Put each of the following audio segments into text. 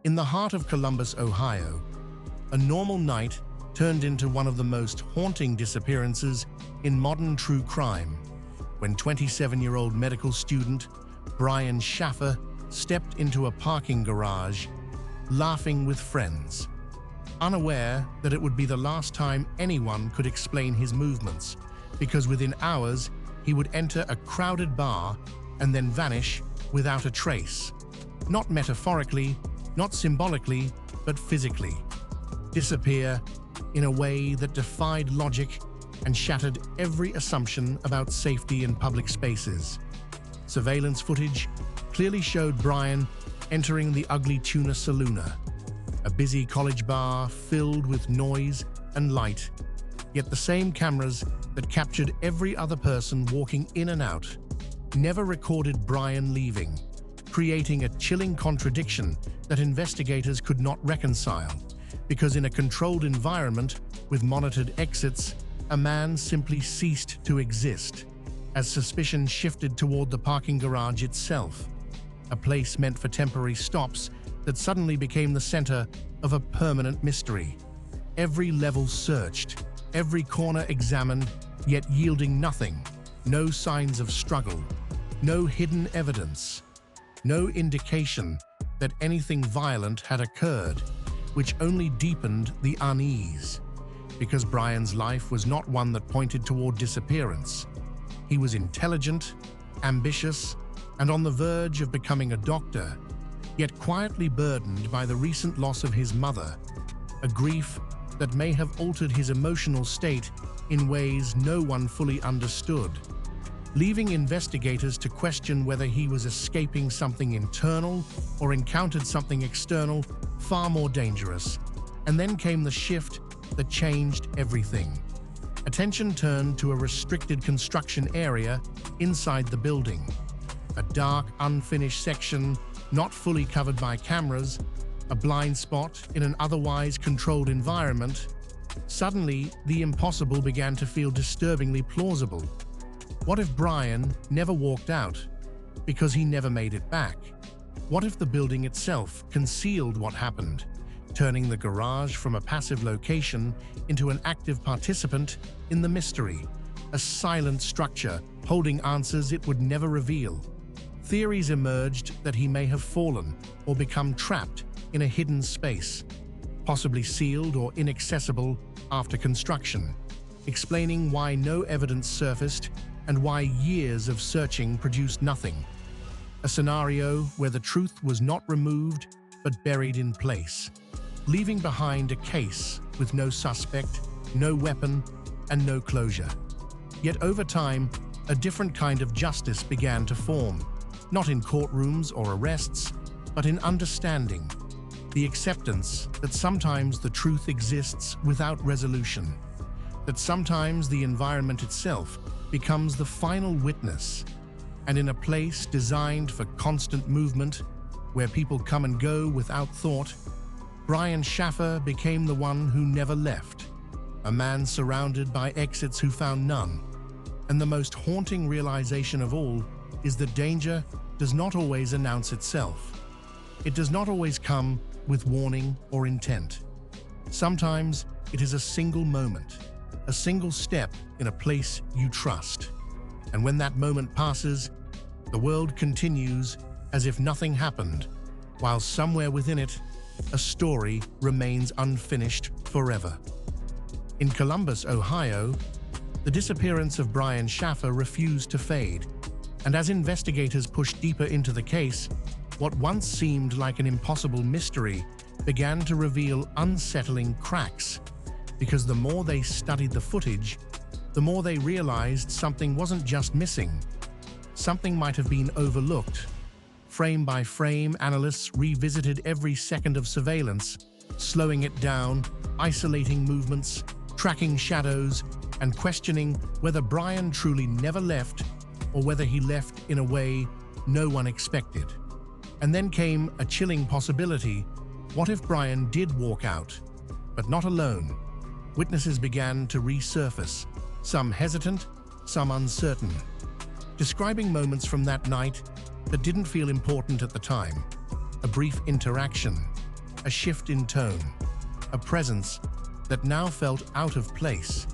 In the heart of Columbus, Ohio, a normal night turned into one of the most haunting disappearances in modern true crime, when 27-year-old medical student Brian Shaffer stepped into a parking garage, laughing with friends, unaware that it would be the last time anyone could explain his movements, because within hours he would enter a crowded bar and then vanish without a trace. Not metaphorically, not symbolically, but physically. Disappear in a way that defied logic and shattered every assumption about safety in public spaces. Surveillance footage clearly showed Brian entering the ugly Tuna Saloona, a busy college bar filled with noise and light, yet the same cameras that captured every other person walking in and out never recorded Brian leaving, creating a chilling contradiction that investigators could not reconcile, because in a controlled environment with monitored exits, a man simply ceased to exist, as suspicion shifted toward the parking garage itself, a place meant for temporary stops that suddenly became the center of a permanent mystery. Every level searched, every corner examined, yet yielding nothing, no signs of struggle, no hidden evidence, no indication that anything violent had occurred, which only deepened the unease. Because Brian's life was not one that pointed toward disappearance. He was intelligent, ambitious, and on the verge of becoming a doctor, yet quietly burdened by the recent loss of his mother, a grief that may have altered his emotional state in ways no one fully understood, leaving investigators to question whether he was escaping something internal or encountered something external far more dangerous. And then came the shift that changed everything. Attention turned to a restricted construction area inside the building, a dark, unfinished section not fully covered by cameras, a blind spot in an otherwise controlled environment. Suddenly, the impossible began to feel disturbingly plausible. What if Brian never walked out because he never made it back? What if the building itself concealed what happened, turning the garage from a passive location into an active participant in the mystery, a silent structure holding answers it would never reveal? Theories emerged that he may have fallen or become trapped in a hidden space, possibly sealed or inaccessible after construction, explaining why no evidence surfaced and why years of searching produced nothing. A scenario where the truth was not removed but buried in place, leaving behind a case with no suspect, no weapon, and no closure. Yet over time, a different kind of justice began to form, not in courtrooms or arrests, but in understanding, the acceptance that sometimes the truth exists without resolution, that sometimes the environment itself becomes the final witness, and in a place designed for constant movement, where people come and go without thought, Brian Shaffer became the one who never left, a man surrounded by exits who found none. And the most haunting realization of all is that danger does not always announce itself. It does not always come with warning or intent. Sometimes it is a single moment, a single step in a place you trust. And when that moment passes, the world continues as if nothing happened, while somewhere within it, a story remains unfinished forever. In Columbus, Ohio, the disappearance of Brian Shaffer refused to fade, and as investigators pushed deeper into the case, what once seemed like an impossible mystery began to reveal unsettling cracks, because the more they studied the footage, the more they realized something wasn't just missing. Something might have been overlooked. Frame by frame, analysts revisited every second of surveillance, slowing it down, isolating movements, tracking shadows, and questioning whether Brian truly never left or whether he left in a way no one expected. And then came a chilling possibility. What if Brian did walk out, but not alone? Witnesses began to resurface, some hesitant, some uncertain, describing moments from that night that didn't feel important at the time. A brief interaction, a shift in tone, a presence that now felt out of place.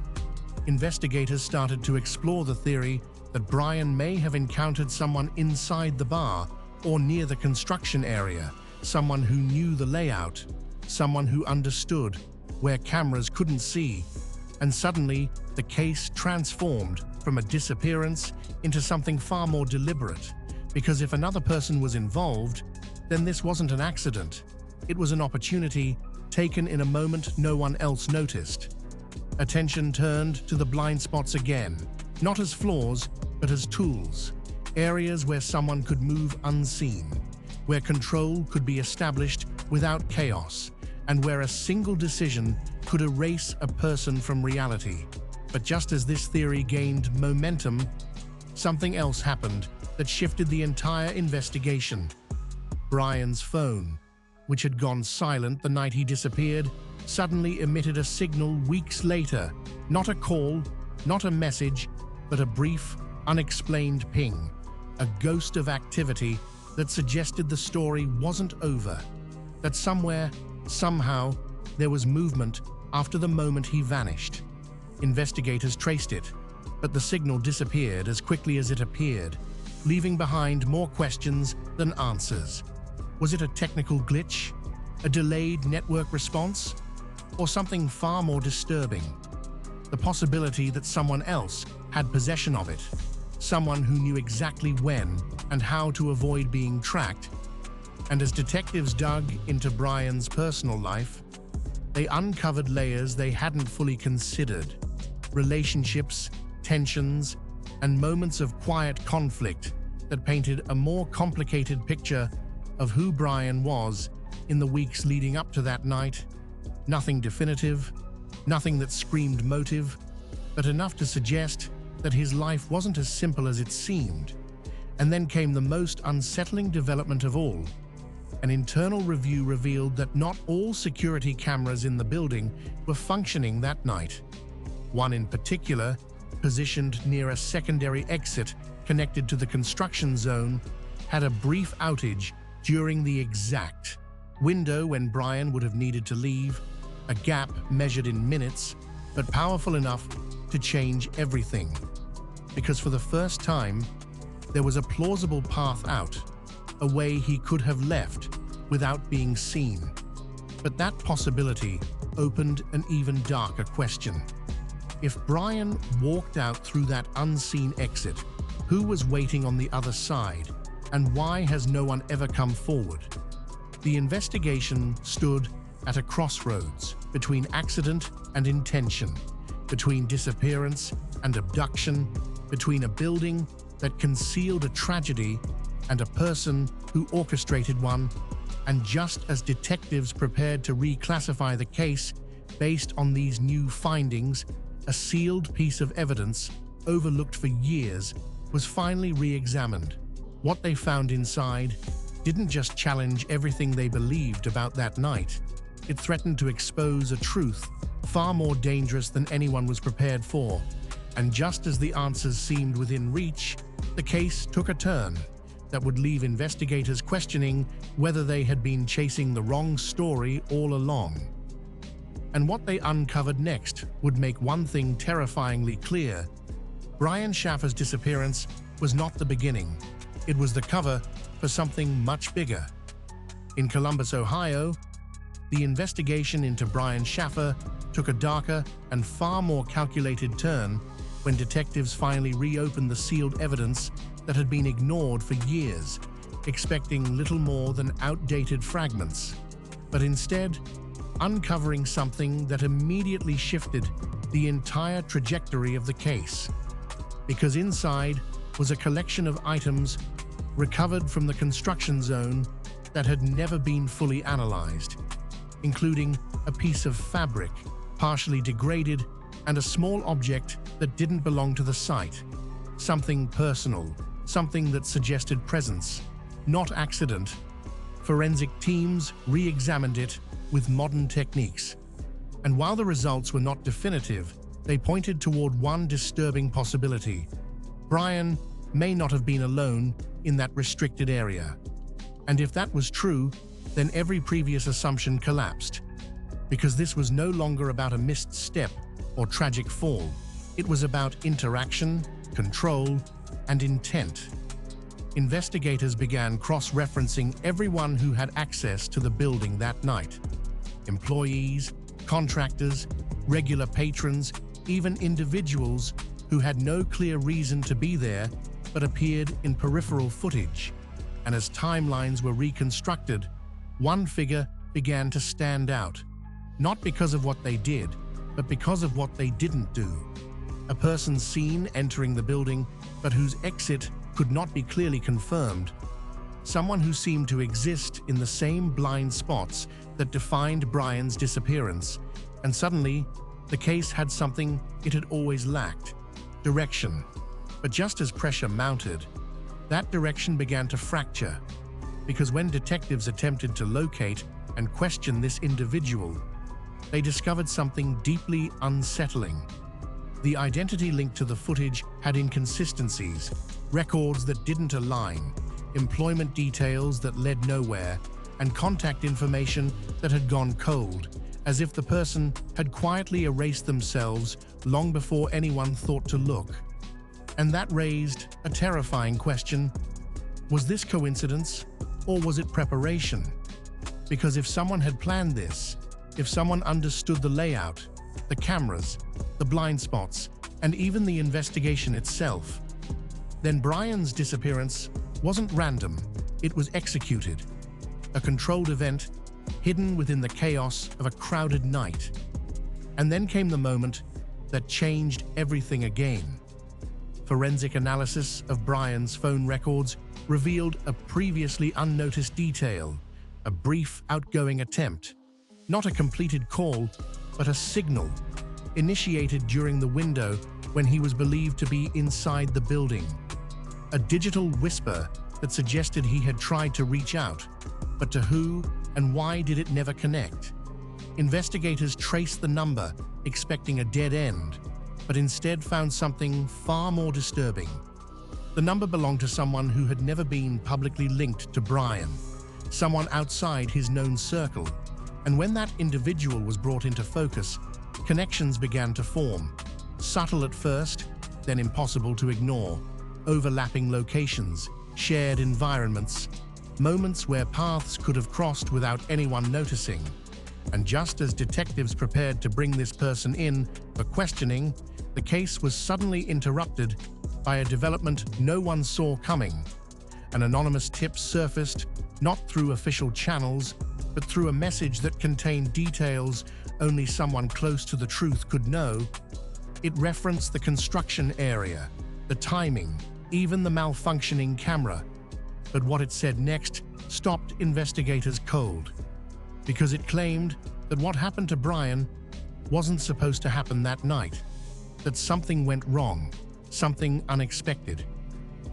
Investigators started to explore the theory that Brian may have encountered someone inside the bar or near the construction area, someone who knew the layout, someone who understood where cameras couldn't see. And suddenly, the case transformed from a disappearance into something far more deliberate. Because if another person was involved, then this wasn't an accident. It was an opportunity taken in a moment no one else noticed. Attention turned to the blind spots again, not as flaws, but as tools. Areas where someone could move unseen, where control could be established without chaos, and where a single decision could erase a person from reality. But just as this theory gained momentum, something else happened that shifted the entire investigation. Brian's phone, which had gone silent the night he disappeared, suddenly emitted a signal weeks later. Not a call, not a message, but a brief, unexplained ping. A ghost of activity that suggested the story wasn't over. That somewhere, somehow, there was movement after the moment he vanished. Investigators traced it, but the signal disappeared as quickly as it appeared, leaving behind more questions than answers. Was it a technical glitch, a delayed network response, or something far more disturbing? The possibility that someone else had possession of it, someone who knew exactly when and how to avoid being tracked. And as detectives dug into Brian's personal life, they uncovered layers they hadn't fully considered. Relationships, tensions, and moments of quiet conflict that painted a more complicated picture of who Brian was in the weeks leading up to that night. Nothing definitive, nothing that screamed motive, but enough to suggest that his life wasn't as simple as it seemed. And then came the most unsettling development of all. An internal review revealed that not all security cameras in the building were functioning that night. One in particular, positioned near a secondary exit connected to the construction zone, had a brief outage during the exact window when Brian would have needed to leave, a gap measured in minutes, but powerful enough to change everything. Because for the first time, there was a plausible path out, a way he could have left without being seen. But that possibility opened an even darker question. If Brian walked out through that unseen exit, who was waiting on the other side, and why has no one ever come forward? The investigation stood at a crossroads between accident and intention, between disappearance and abduction, between a building that concealed a tragedy and a person who orchestrated one. And just as detectives prepared to reclassify the case based on these new findings, a sealed piece of evidence, overlooked for years, was finally re-examined. What they found inside didn't just challenge everything they believed about that night. It threatened to expose a truth far more dangerous than anyone was prepared for. And just as the answers seemed within reach, the case took a turn that would leave investigators questioning whether they had been chasing the wrong story all along. And what they uncovered next would make one thing terrifyingly clear. Brian Shaffer's disappearance was not the beginning. It was the cover for something much bigger. In Columbus, Ohio, the investigation into Brian Shaffer took a darker and far more calculated turn when detectives finally reopened the sealed evidence that had been ignored for years, expecting little more than outdated fragments. But instead, uncovering something that immediately shifted the entire trajectory of the case. Because inside was a collection of items recovered from the construction zone that had never been fully analyzed, including a piece of fabric, partially degraded, and a small object that didn't belong to the site. Something personal, something that suggested presence, not accident. Forensic teams re-examined it with modern techniques. And while the results were not definitive, they pointed toward one disturbing possibility. Brian may not have been alone in that restricted area. And if that was true, then every previous assumption collapsed. Because this was no longer about a missed step or tragic fall. It was about interaction, control, and intent. Investigators began cross-referencing everyone who had access to the building that night. Employees, contractors, regular patrons, even individuals who had no clear reason to be there but appeared in peripheral footage. And as timelines were reconstructed, one figure began to stand out, not because of what they did, but because of what they didn't do. A person seen entering the building, but whose exit could not be clearly confirmed. Someone who seemed to exist in the same blind spots that defined Brian's disappearance. And suddenly, the case had something it had always lacked: direction. But just as pressure mounted, that direction began to fracture. Because when detectives attempted to locate and question this individual, they discovered something deeply unsettling. The identity linked to the footage had inconsistencies, records that didn't align, employment details that led nowhere, and contact information that had gone cold, as if the person had quietly erased themselves long before anyone thought to look. And that raised a terrifying question: was this coincidence, or was it preparation? Because if someone had planned this, if someone understood the layout, the cameras, the blind spots, and even the investigation itself, then Brian's disappearance wasn't random, it was executed. A controlled event, hidden within the chaos of a crowded night. And then came the moment that changed everything again. Forensic analysis of Brian's phone records revealed a previously unnoticed detail, a brief outgoing attempt. Not a completed call, but a signal, initiated during the window when he was believed to be inside the building. A digital whisper that suggested he had tried to reach out, but to who and why did it never connect? Investigators traced the number, expecting a dead end, but instead found something far more disturbing. The number belonged to someone who had never been publicly linked to Brian, someone outside his known circle. And when that individual was brought into focus, connections began to form. Subtle at first, then impossible to ignore. Overlapping locations, shared environments, moments where paths could have crossed without anyone noticing. And just as detectives prepared to bring this person in for questioning, the case was suddenly interrupted by a development no one saw coming. An anonymous tip surfaced, not through official channels, but through a message that contained details only someone close to the truth could know. It referenced the construction area, the timing, even the malfunctioning camera. But what it said next stopped investigators cold, because it claimed that what happened to Brian wasn't supposed to happen that night, that something went wrong, something unexpected,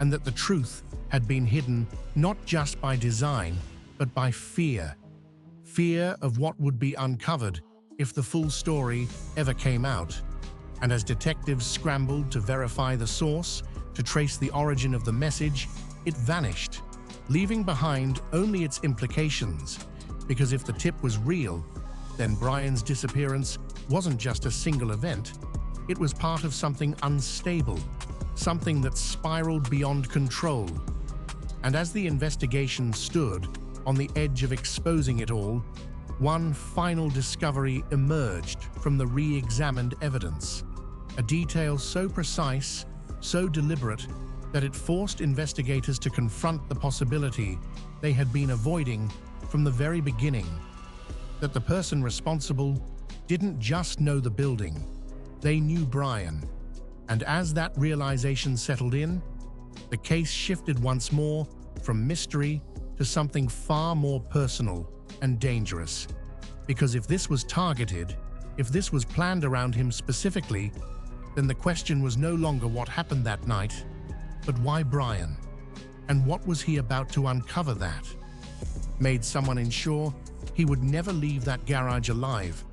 and that the truth had been hidden not just by design, but by fear. Fear of what would be uncovered if the full story ever came out. And as detectives scrambled to verify the source, to trace the origin of the message, it vanished, leaving behind only its implications. Because if the tip was real, then Brian's disappearance wasn't just a single event. It was part of something unstable, something that spiraled beyond control. And as the investigation stood on the edge of exposing it all, one final discovery emerged from the re-examined evidence. A detail so precise, so deliberate, that it forced investigators to confront the possibility they had been avoiding from the very beginning. That the person responsible didn't just know the building, they knew Brian. And as that realization settled in, the case shifted once more from mystery to something far more personal and dangerous. Because if this was targeted, if this was planned around him specifically, then the question was no longer what happened that night, but why Brian? And what was he about to uncover that made someone ensure he would never leave that garage alive?